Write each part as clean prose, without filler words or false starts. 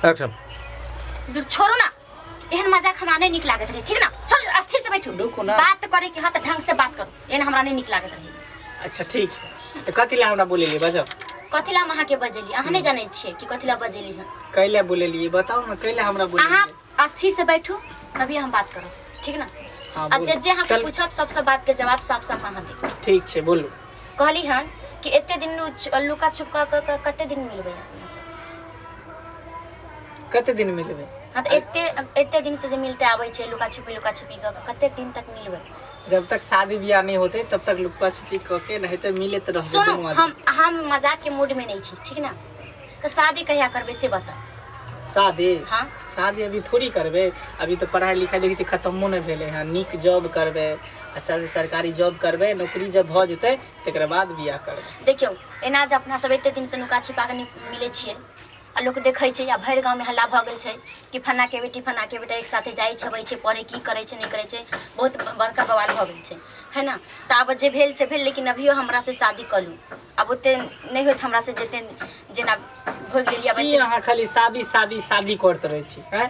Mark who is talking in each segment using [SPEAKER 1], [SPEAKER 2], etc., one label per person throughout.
[SPEAKER 1] Action.
[SPEAKER 2] दूर छोड़ो ना, एहन मजाक हमरा नहीं निक लागत रहे, ठीक ना? चल अस्थिर से बैठो, बात करे के हाथ ढंग से बात करो, एहन हमरा नहीं निक लागत रहे।
[SPEAKER 3] अच्छा ठीक है, तो कथी ला हमरा बोलेली बजाओ।
[SPEAKER 2] कथी ला अहाँ के बजेली? अहाँ नहीं जाने छिए कि कथी ला बजेली है?
[SPEAKER 3] कैला बोलेली बताओ ना, कैला हमरा बोलेली?
[SPEAKER 2] अहाँ अस्थिर से बैठो तभी हम बात करब, ठीक ना?
[SPEAKER 3] हां
[SPEAKER 2] अब जे अहाँ से पूछब सब बात के जवाब साफ अहाँ दे।
[SPEAKER 3] ठीक छे बोलू।
[SPEAKER 2] कहली हन कि एते दिन लुका छुपका कते दिन मिलबे अपना से?
[SPEAKER 3] कते दिन मिलबे?
[SPEAKER 2] हां तो एते दिन से जे मिलते आबै छे लुका छुपी कते दिन तक मिलबे?
[SPEAKER 3] जब तक शादी ब्याह नहीं होते तब तक लुका छुपी करके नहीं तो मिले तो रहबे।
[SPEAKER 2] सुनो, हम मजाक के मूड में नहीं छी, ठीक ना? तो शादी कहिया करबे से बता।
[SPEAKER 3] शादी?
[SPEAKER 2] हाँ
[SPEAKER 3] शादी अभी थोड़ी करबे, अभी तो पढ़ाई लिखाई देखी खत्मो नहीं भेले हैं। निक जॉब करबे, अच्छा से सरकारी जॉब करबे, नौकरी जब हो जते तकर बाद बियाह करबे।
[SPEAKER 2] देखियो एना जे अपना सब एते दिन से नुका छिपा के मिले छिए आ लोग देखै छै या भर गांव में हल्ला भ गेल छै कि फन्ना के बेटा एक साथे जाई छबै छै पढ़े की करे छै नहीं करे छै, बहुत बड़का बवाल भ गेल छै, है ना? त अब जे भेल से भेल, लेकिन अभियो हमरा से शादी कलू। अब ओते नहीं होत हमरा से जेते जेना हो गेलिया।
[SPEAKER 3] की अहाँ खाली शादी शादी शादी करत रहे छी? हैं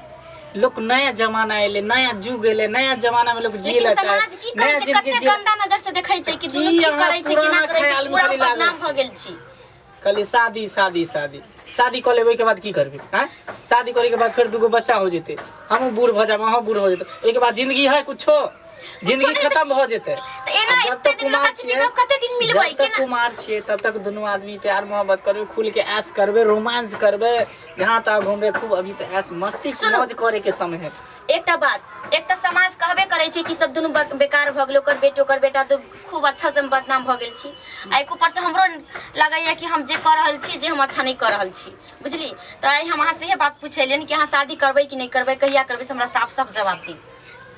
[SPEAKER 3] लोग नया जमाना आइले, नया जुग एले, नया जमाना में लोग जियला चाहे।
[SPEAKER 2] समाज की करे छै, कते गंदा नजर से देखै छै कि दुनु की करे छै कि ना करे छै, पूरा बदनाम भ गेल छी।
[SPEAKER 3] खाली शादी शादी शादी शादी कर लेबै के बाद की करबे? हैं शादी करे के बाद फिर दुगो बच्चा हो जेते, हम बूढ़ भ जाब, अहाँ बूढ़ हो जेते, ओइ के बाद जिंदगी है कुछो? जिंदगी खत्म हो जेते।
[SPEAKER 2] त एना एते दिन लगा छी कते दिन मिलबै
[SPEAKER 3] के ना? कुमार छिए तब तक दोनों आदमी प्यार मोहब्बत करबे, खुल के ऐश करबे, रोमांस करबे, जहां तक घूमबे खूब। अभी तो ऐश मस्ती मौज करे के समय है।
[SPEAKER 2] एकटा बात, एकटा समाज कहबे करे छै कि सब दुनु बेकार भ गेलो, कर बेटा तो खूब अच्छा से बदनाम भ गेल छी। आ एक ऊपर से हमरो लगैया कि हम जे कर रहल छी जे हम अच्छा नहीं कर रहल छी, बुझली? त आइ हम अहाँ से ये बात पूछलियन कि अहाँ शादी करबै कि नहीं करबै, कहिया करबै, से हमरा साफ जवाब दी।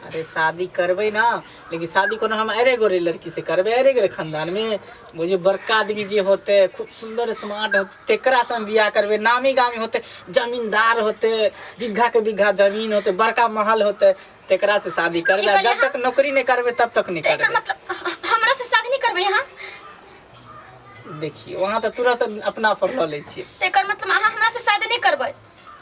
[SPEAKER 3] अरे शादी करबे ना, लेकिन शादी कोनो हम अरे गोरे लड़की से करबे, अरे गोरे खानदान में मुझे बड़का आदमी जी होते, खूब सुंदर स्मार्ट होते, तेकरा से हम बियाह करबे। नामी गामी होते, जमींदार होते, बिघा के बिघा जमीन होते, बड़का महल होते, तेकरा से शादी करबे। जब तक नौकरी नहीं करबे तब तक नहीं करबे।
[SPEAKER 2] मतलब हमरा से शादी नहीं करबे यहाँ?
[SPEAKER 3] देखिए वहाँ तो तुरंत अपना पर ल ले छिए।
[SPEAKER 2] तेकर मतलब अहाँ हमरा से शादी नहीं करबे?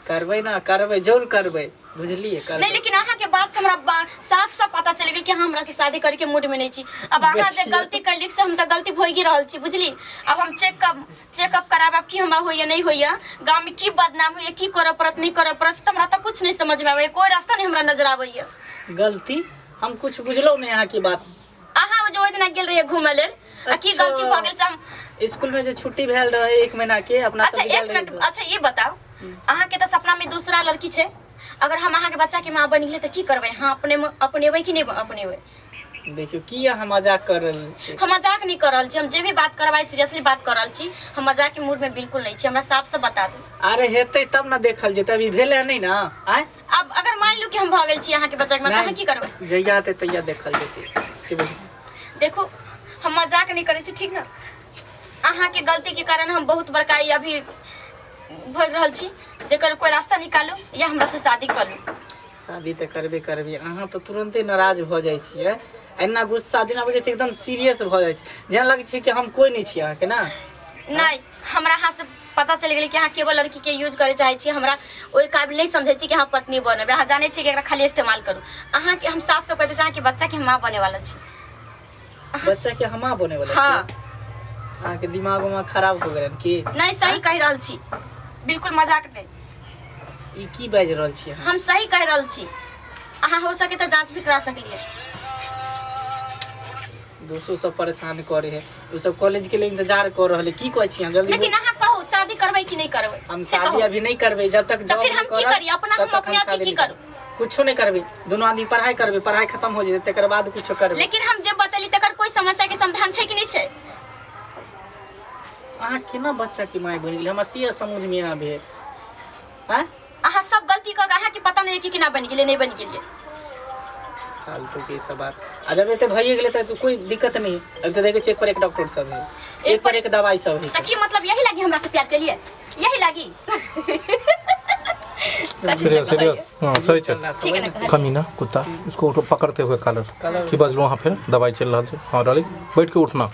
[SPEAKER 3] करबे ना, करबे जरूर करबे, बुझलिए? करबे
[SPEAKER 2] नहीं, लेकिन अहाँ के बात से हमरा साफ पता चल गेल कि हमरा से शादी करे के मूड में नहीं छी। अब अहाँ जे गलती कैलिक से हम त गलती भोगी रहल छी, बुझली? अब हम चेकअप कराबब कि हमरा होइया नहीं होइया, गांव में की बदनाम होइया, की करब परत नहीं करब परत, हमरा त कुछ नहीं समझ में आवे, कोई रास्ता नहीं हमरा नजर आवेया।
[SPEAKER 3] गलती हम कुछ बुझलो नहीं यहाँ की बात।
[SPEAKER 2] अहाँ जो ओइ दिन गेल रहिए घुमै लेल, की गलती भ गेल हम
[SPEAKER 3] स्कूल में जे छुट्टी भेल रहे 1 महीना के अपना
[SPEAKER 2] अच्छा 1 मिनट, अच्छा ये बताओ, अहाँ के त सपना में दूसरा लड़की छे, अगर हम अहाँ के बच्चा के माँ बन गेले त की करबै? हाँ अपनेबै कि नहीं अपनेबै?
[SPEAKER 3] देखियो की हम मजाक कर रहल छी?
[SPEAKER 2] हम मजाक नहीं कर रहल छी, हम जे भी बात करबाई सीरियसली बात कर रहल छी, हम मजाक के मूड में बिल्कुल नहीं छी, हमरा साफ बता दू।
[SPEAKER 3] अरे हेतै तब ना देखल जेतै, अभी भेले नहीं ना। आय
[SPEAKER 2] अब अगर मान लू कि हम भ गेल छी अहाँ के बच्चा के माँ, अहाँ की करबै?
[SPEAKER 3] जइया आते तइया देखल जेतै, की बुझ?
[SPEAKER 2] देखो हम मजाक नहीं करे छी, ठीक ना? अहाँ के गलती के कारण हम बहुत बड़का अभी भोग रहल छी, जेकर कोई रास्ता निकालू या हमरा से शादी कर लू।
[SPEAKER 3] शादी तो करबे करबे, अहाँ तो तुरंते नाराज भ जाय छियै। एना गुस्सा जेना बुझे छी एकदम सीरियस भ जाय छै, जेना लगे छै कि हम कोई नहीं छी अहाँ के ना।
[SPEAKER 2] नहीं, हमरा अहाँ से पता चल गेल कि अहाँ केवल लड़की के यूज करे चाहे छी, हमरा ओइ काबिल नहीं समझे छी कि अहाँ पत्नी बनबे। अहाँ जाने छी कि एकरा खाली इस्तेमाल करू। अहाँ के हम साफ कहते छी अहाँ के बच्चा के माँ बने वाला छी।
[SPEAKER 3] बच्चा के हमा बने वाला छी?
[SPEAKER 2] हाँ।
[SPEAKER 3] अहाँ के दिमाग में खराब हो गेल की?
[SPEAKER 2] नहीं, सही कह रहल छी, बिल्कुल मजाक नहीं।
[SPEAKER 3] ई की बाज रहल छी?
[SPEAKER 2] हम सही कह रहल छी, अहाँ हो सके तो जांच भी करा सकलिए।
[SPEAKER 3] दोस्तों सब परेशान करे है, उ सब कॉलेज के लिए इंतजार कर रहले, की कहै छी? हम जल्दी
[SPEAKER 2] लेकिन अहाँ कहू शादी करबै कि नहीं करबै?
[SPEAKER 3] हम शादी अभी नहीं करबे, जब तक जॉब
[SPEAKER 2] फिर हम की करी? अपना हम अपने आप की करू?
[SPEAKER 3] कुछो नहीं करबे, दोनों आदमी पढ़ाई करबे, पढ़ाई खत्म हो जेते तकर बाद कुछो करबे।
[SPEAKER 2] लेकिन हम जे बतली तकर कोई समस्या के समाधान छै कि नहीं छै?
[SPEAKER 3] अहाँ केना बच्चा के माय बन गेल? हमरा से समझ में आबे। हैं
[SPEAKER 2] अहाँ सब गलती कर, अहाँ के पता नहीं कि केना बन गेले नहीं बन गेले।
[SPEAKER 3] फालतू के सब बात। आ जब एते भइए गेले त कोई दिक्कत नहीं। अब तो देखे छी एक पर एक डॉक्टर सब है, एक पर एक दवाई सब है।
[SPEAKER 2] त की मतलब यही लागी हमरा से प्यार के लिए? यही लागी?
[SPEAKER 1] सीरियस हाँ सही चल। कमीना कुत्ता, इसको पकड़ते हुए कॉलर की बजलो वहाँ फिर दवाई चल रहा है। हाँ डाली बैठ के उठना।